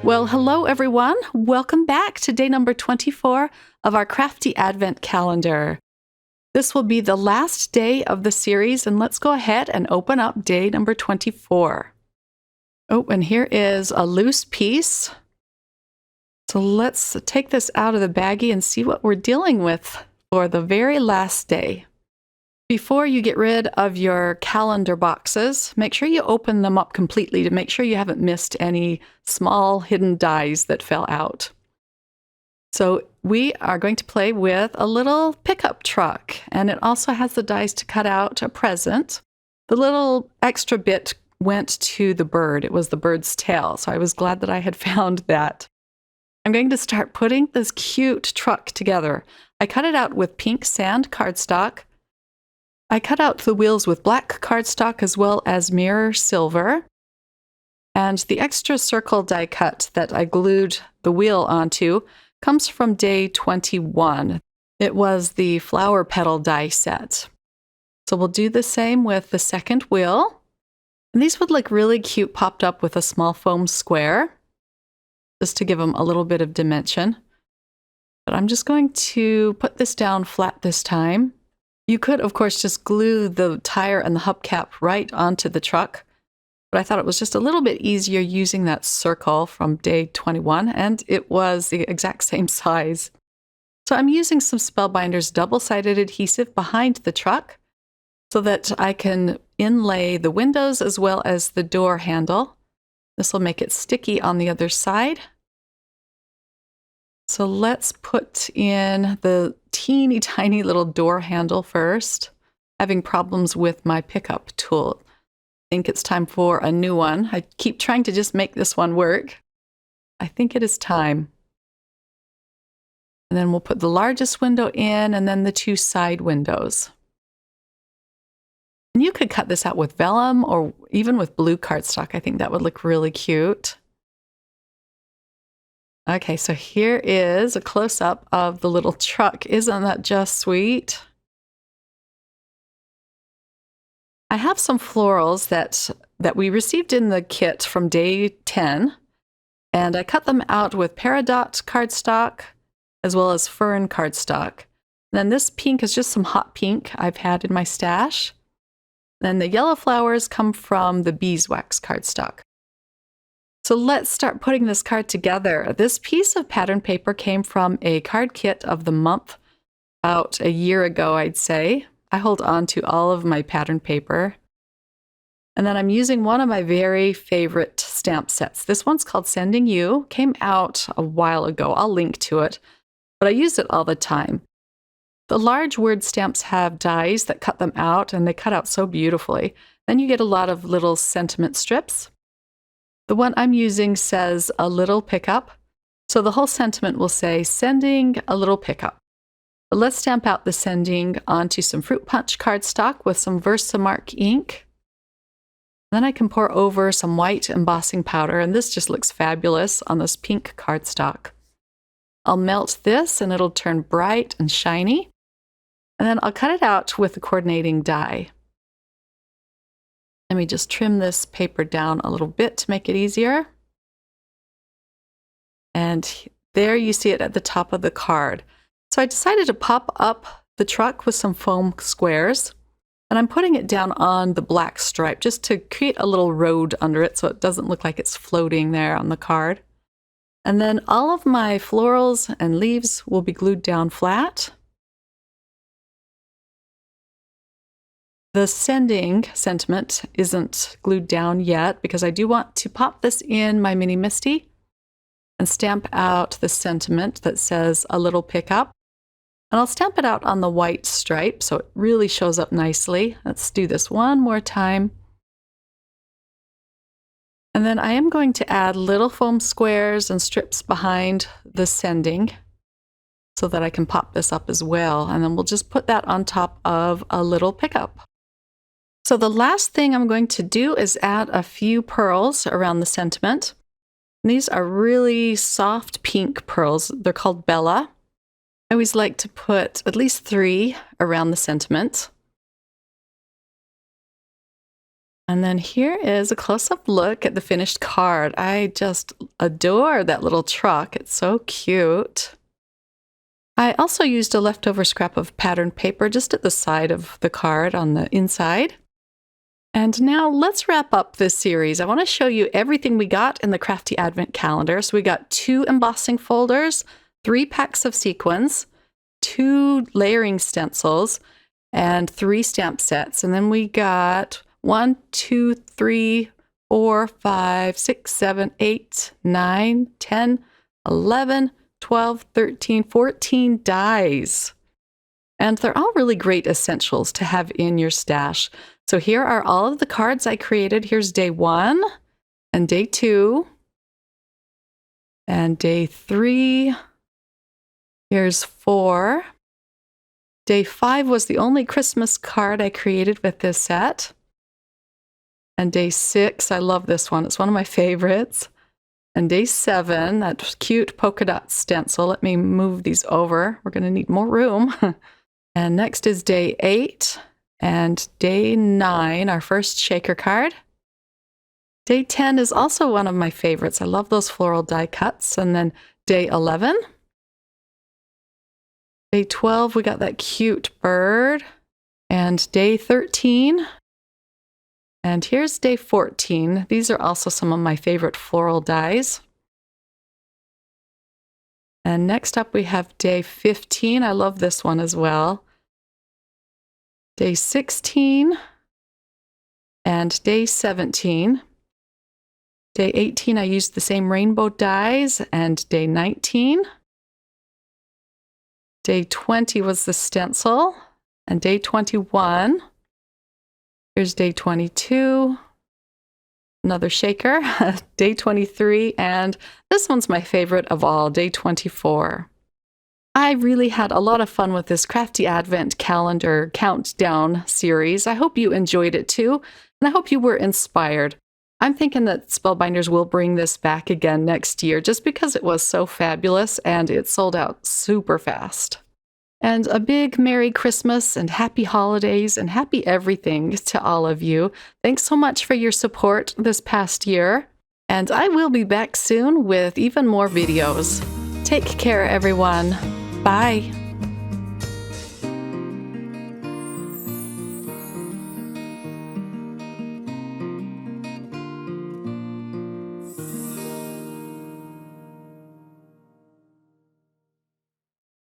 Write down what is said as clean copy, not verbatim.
Well, hello everyone. Welcome back to day number 24 of our Crafty Advent Calendar. This will be the last day of the series, and let's go ahead and open up day number 24. Oh, and here is a loose piece. So let's take this out of the baggie and see what we're dealing with for the very last day. Before you get rid of your calendar boxes, make sure you open them up completely to make sure you haven't missed any small hidden dies that fell out. So we are going to play with a little pickup truck, and it also has the dies to cut out a present. The little extra bit went to the bird. It was the bird's tail, so I was glad that I had found that. I'm going to start putting this cute truck together. I cut it out with pink sand cardstock. I cut out the wheels with black cardstock as well as mirror silver. And the extra circle die cut that I glued the wheel onto comes from day 21. It was the flower petal die set. So we'll do the same with the second wheel. And these would look really cute popped up with a small foam square, just to give them a little bit of dimension. But I'm just going to put this down flat this time. You could, of course, just glue the tire and the hubcap right onto the truck, but I thought it was just a little bit easier using that circle from day 21, and it was the exact same size. So I'm using some Spellbinders double-sided adhesive behind the truck so that I can inlay the windows as well as the door handle. This will make it sticky on the other side. So let's put in the teeny tiny little door handle first. Having problems with my pickup tool. I think it's time for a new one. I keep trying to just make this one work. I think it is time. And then we'll put the largest window in and then the two side windows. And you could cut this out with vellum or even with blue cardstock. I think that would look really cute. Okay, so here is a close-up of the little truck. Isn't that just sweet? I have some florals that we received in the kit from day 10, and I cut them out with Peridot cardstock as well as fern cardstock. And then this pink is just some hot pink I've had in my stash. Then the yellow flowers come from the beeswax cardstock. So let's start putting this card together. This piece of pattern paper came from a card kit of the month about a year ago, I'd say. I hold on to all of my pattern paper. And then I'm using one of my very favorite stamp sets. This one's called Sending You. Came out a while ago. I'll link to it, but I use it all the time. The large word stamps have dies that cut them out, and they cut out so beautifully. Then you get a lot of little sentiment strips. The one I'm using says a little pickup, so the whole sentiment will say sending a little pickup. But let's stamp out the sending onto some fruit punch cardstock with some Versamark ink. Then I can pour over some white embossing powder, and this just looks fabulous on this pink cardstock. I'll melt this and it'll turn bright and shiny, and then I'll cut it out with the coordinating die. Let me just trim this paper down a little bit to make it easier. And there you see it at the top of the card. So I decided to pop up the truck with some foam squares, and I'm putting it down on the black stripe just to create a little road under it so it doesn't look like it's floating there on the card. And then all of my florals and leaves will be glued down flat. The sending sentiment isn't glued down yet because I do want to pop this in my Mini Misty and stamp out the sentiment that says a little pickup. And I'll stamp it out on the white stripe so it really shows up nicely. Let's do this one more time. And then I am going to add little foam squares and strips behind the sending so that I can pop this up as well. And then we'll just put that on top of a little pickup. So the last thing I'm going to do is add a few pearls around the sentiment. And these are really soft pink pearls. They're called Bella. I always like to put at least 3 around the sentiment. And then here is a close-up look at the finished card. I just adore that little truck. It's so cute. I also used a leftover scrap of patterned paper just at the side of the card on the inside. And now let's wrap up this series. I want to show you everything we got in the Crafty Advent Calendar. So we got 2 embossing folders, 3 packs of sequins, 2 layering stencils, and 3 stamp sets. And then we got 1, 2, 3, 4, 5, 6, 7, 8, 9, 10, 11, 12, 13, 14 dies. And they're all really great essentials to have in your stash. So here are all of the cards I created. Here's day 1 and day 2 and day 3. Here's 4. Day 5 was the only Christmas card I created with this set. And day 6, I love this one. It's one of my favorites. And day 7, that cute polka dot stencil. Let me move these over. We're going to need more room. And next is day 8 and day 9, our first shaker card. Day 10 is also one of my favorites. I love those floral die cuts. And then day 11. Day 12, we got that cute bird. And day 13. And here's day 14. These are also some of my favorite floral dies. And next up we have day 15. I love this one as well. Day 16 and day 17. Day 18, I used the same rainbow dies, and day 19. Day 20 was the stencil, and day 21. Here's day 22. Another shaker, day 23, and this one's my favorite of all, day 24. I really had a lot of fun with this Crafty Advent Calendar Countdown series. I hope you enjoyed it too, and I hope you were inspired. I'm thinking that Spellbinders will bring this back again next year just because it was so fabulous and it sold out super fast. And a big Merry Christmas and Happy Holidays and Happy everything to all of you. Thanks so much for your support this past year. And I will be back soon with even more videos. Take care, everyone. Bye.